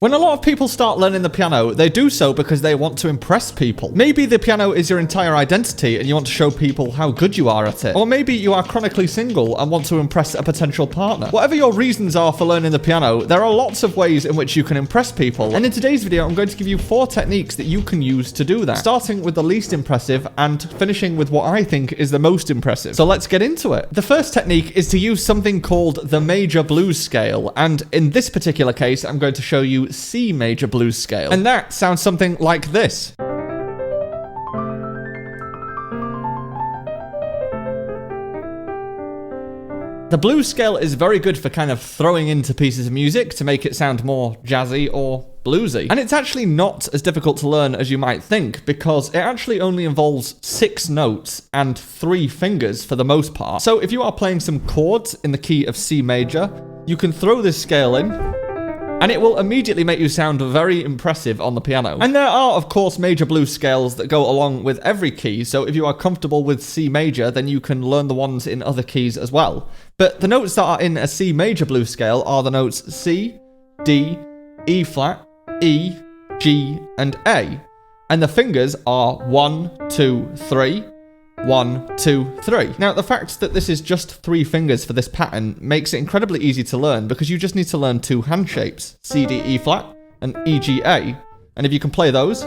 When a lot of people start learning the piano, they do so because they want to impress people. Maybe the piano is your entire identity and you want to show people how good you are at it. Or maybe you are chronically single and want to impress a potential partner. Whatever your reasons are for learning the piano, there are lots of ways in which you can impress people. And in today's video, I'm going to give you 4 techniques that you can use to do that. Starting with the least impressive and finishing with what I think is the most impressive. So let's get into it. The first technique is to use something called the major blues scale. And in this particular case, I'm going to show you C major blues scale. And that sounds something like this. The blues scale is very good for kind of throwing into pieces of music to make it sound more jazzy or bluesy. And it's actually not as difficult to learn as you might think, because it actually only involves 6 notes and 3 fingers for the most part. So if you are playing some chords in the key of C major, you can throw this scale in, and it will immediately make you sound very impressive on the piano. And there are, of course, major blues scales that go along with every key, so if you are comfortable with C major, then you can learn the ones in other keys as well. But the notes that are in a C major blues scale are the notes C, D, E flat, E, G, and A. And the fingers are 1, 2, 3, 1, 2, 3. Now, the fact that this is just 3 fingers for this pattern makes it incredibly easy to learn because you just need to learn 2 hand shapes, C, D, E flat, and E, G, A. And if you can play those,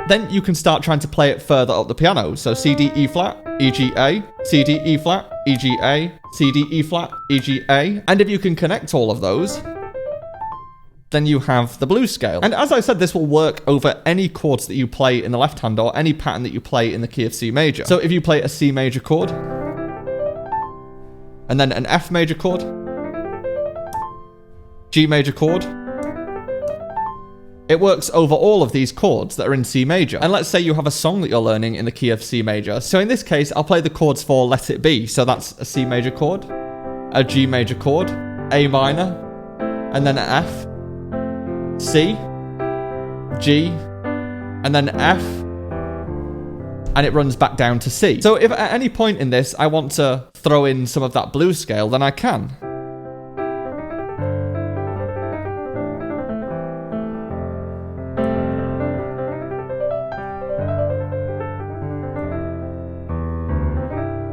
then you can start trying to play it further up the piano. So C, D, E flat, E, G, A, C, D, E flat, E, G, A, C, D, E flat, E, G, A. And if you can connect all of those, then you have the blues scale. And as I said, this will work over any chords that you play in the left hand or any pattern that you play in the key of C major. So if you play a C major chord, and then an F major chord, G major chord, it works over all of these chords that are in C major. And let's say you have a song that you're learning in the key of C major. So in this case, I'll play the chords for Let It Be. So that's a C major chord, a G major chord, A minor, and then an F, C, G, and then F, and it runs back down to C. So if at any point in this I want to throw in some of that blues scale, then I can.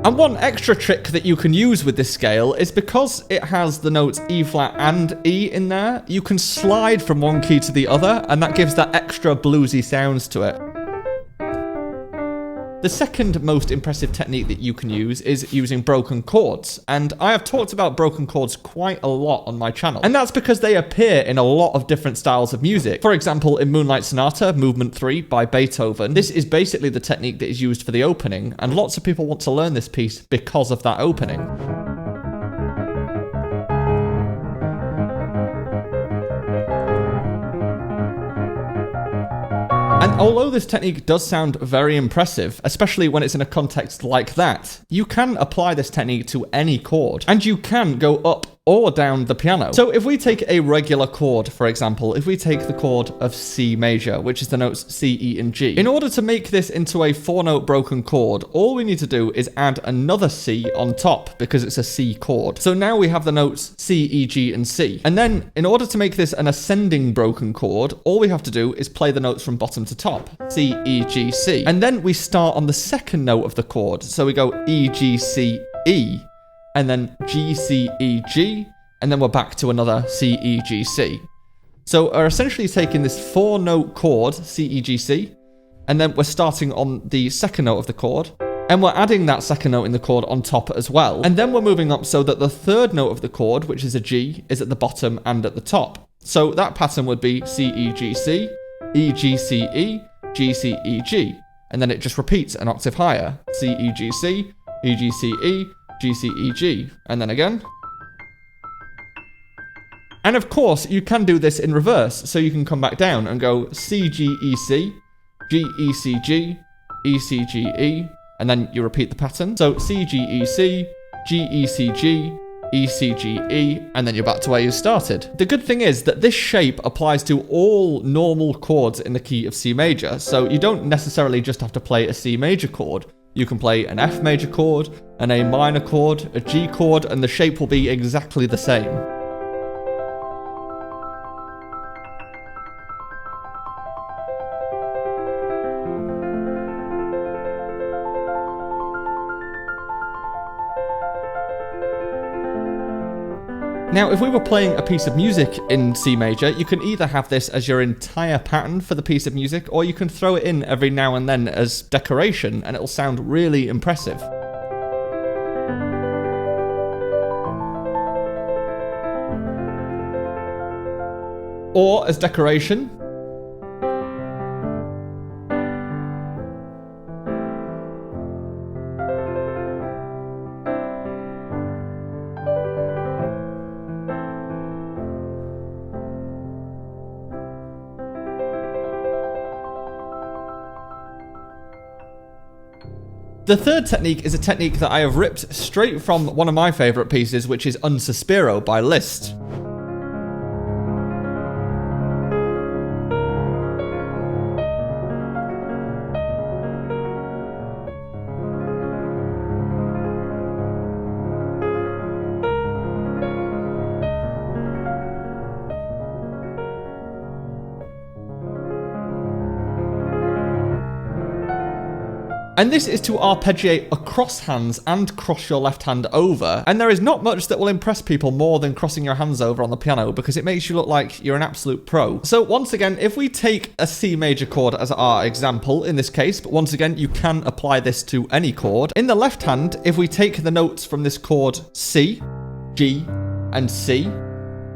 And one extra trick that you can use with this scale is because it has the notes E flat and E in there, you can slide from one key to the other, and that gives that extra bluesy sounds to it. The second most impressive technique that you can use is using broken chords, and I have talked about broken chords quite a lot on my channel, and that's because they appear in a lot of different styles of music. For example, in Moonlight Sonata, Movement 3 by Beethoven, this is basically the technique that is used for the opening, and lots of people want to learn this piece because of that opening. And although this technique does sound very impressive, especially when it's in a context like that, you can apply this technique to any chord, and you can go up or down the piano. So if we take a regular chord, for example, if we take the chord of C major, which is the notes C, E, and G, in order to make this into a 4-note broken chord, all we need to do is add another C on top because it's a C chord. So now we have the notes C, E, G, and C. And then in order to make this an ascending broken chord, all we have to do is play the notes from bottom to top, C, E, G, C. And then we start on the second note of the chord. So we go E, G, C, E, and then G, C, E, G, and then we're back to another C, E, G, C. So we're essentially taking this 4-note chord, C, E, G, C, and then we're starting on the second note of the chord, and we're adding that second note in the chord on top as well. And then we're moving up so that the 3rd note of the chord, which is a G, is at the bottom and at the top. So that pattern would be C, E, G, C, E, G, C, E, G, C, E, G, and then it just repeats an octave higher, C, E, G, C, E, G, C, E, G, C, E, G, and then again. And of course, you can do this in reverse, so you can come back down and go C, G, E, C, G, E, C, G, E, C, G, E, and then you repeat the pattern. So C, G, E, C, G, E, C, G, E, C, G, E, and then you're back to where you started. The good thing is that this shape applies to all normal chords in the key of C major, so you don't necessarily just have to play a C major chord. You can play an F major chord, an A minor chord, a G chord, and the shape will be exactly the same. Now, if we were playing a piece of music in C major, you can either have this as your entire pattern for the piece of music, or you can throw it in every now and then as decoration, and it'll sound really impressive. Or as decoration, the third technique is a technique that I have ripped straight from one of my favourite pieces, which is Un Sospiro by Liszt. And this is to arpeggiate across hands and cross your left hand over. And there is not much that will impress people more than crossing your hands over on the piano, because it makes you look like you're an absolute pro. So once again, if we take a C major chord as our example in this case, but once again, you can apply this to any chord. In the left hand, if we take the notes from this chord C, G, and C,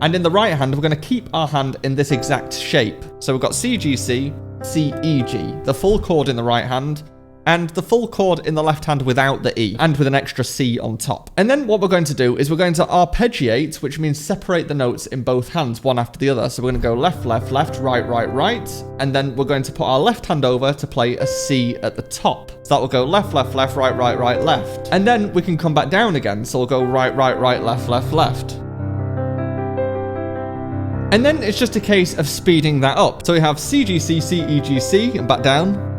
and in the right hand, we're going to keep our hand in this exact shape. So we've got C, G, C, C, E, G, the full chord in the right hand, and the full chord in the left hand without the E, and with an extra C on top. And then what we're going to do is we're going to arpeggiate, which means separate the notes in both hands, one after the other. So we're going to go left, left, left, right, right, right, and then we're going to put our left hand over to play a C at the top. So that will go left, left, left, right, right, right, left. And then we can come back down again, so we'll go right, right, right, left, left, left. And then it's just a case of speeding that up. So we have C, G, C, C, E, G, C, and back down.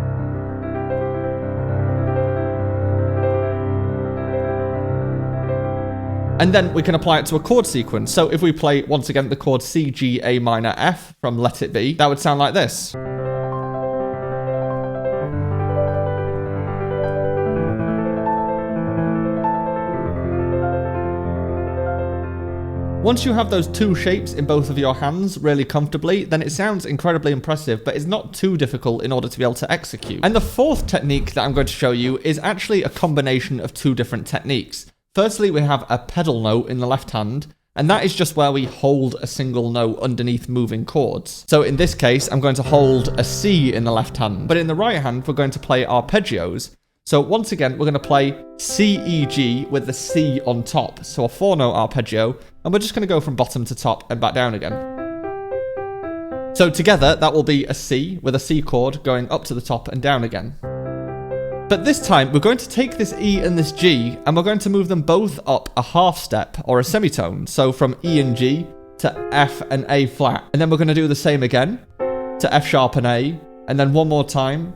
And then we can apply it to a chord sequence. So if we play, once again, the chord C, G, A minor, F from Let It Be, that would sound like this. Once you have those two shapes in both of your hands really comfortably, then it sounds incredibly impressive, but it's not too difficult in order to be able to execute. And the fourth technique that I'm going to show you is actually a combination of two different techniques. Firstly, we have a pedal note in the left hand, and that is just where we hold a single note underneath moving chords. So in this case, I'm going to hold a C in the left hand, but in the right hand, we're going to play arpeggios. So once again, we're going to play C, E, G with the C on top. So a 4-note arpeggio, and we're just going to go from bottom to top and back down again. So together, that will be a C with a C chord going up to the top and down again. But this time, we're going to take this E and this G, and we're going to move them both up a half step, or a semitone. So from E and G to F and A flat. And then we're going to do the same again to F sharp and A, and then one more time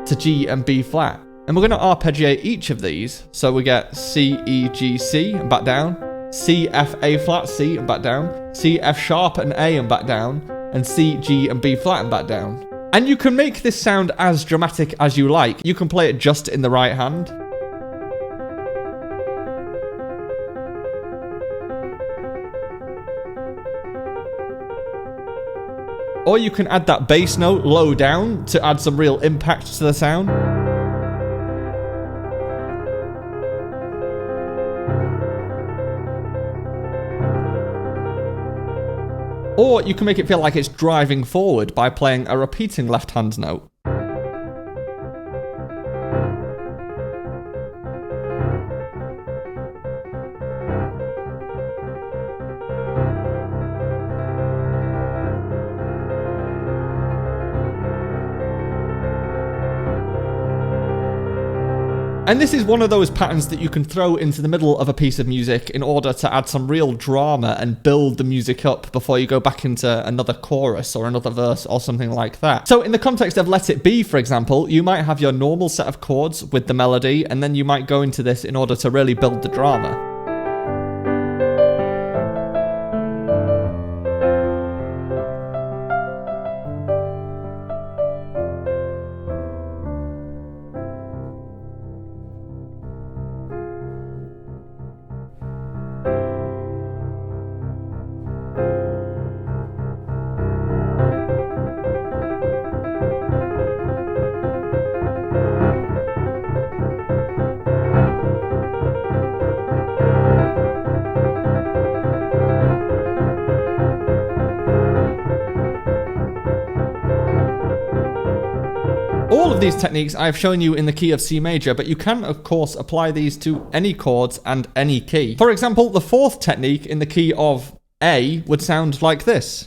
to G and B flat. And we're going to arpeggiate each of these. So we get C, E, G, C, and back down. C, F, A flat, C, and back down. C, F sharp and A, and back down. And C, G, and B flat, and back down. And you can make this sound as dramatic as you like. You can play it just in the right hand. Or you can add that bass note low down to add some real impact to the sound. Or you can make it feel like it's driving forward by playing a repeating left-hand note. And this is one of those patterns that you can throw into the middle of a piece of music in order to add some real drama and build the music up before you go back into another chorus or another verse or something like that. So in the context of Let It Be, for example, you might have your normal set of chords with the melody, and then you might go into this in order to really build the drama. these techniques I've shown you in the key of C major, but you can of course apply these to any chords and any key. For example, the fourth technique in the key of A would sound like this.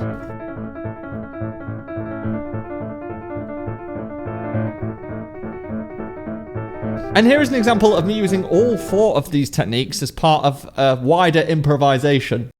And here is an example of me using all four of these techniques as part of a wider improvisation.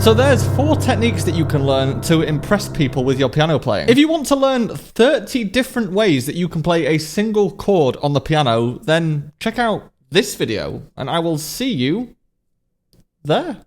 So there's 4 techniques that you can learn to impress people with your piano playing. If you want to learn 30 different ways that you can play a single chord on the piano, then check out this video and I will see you there.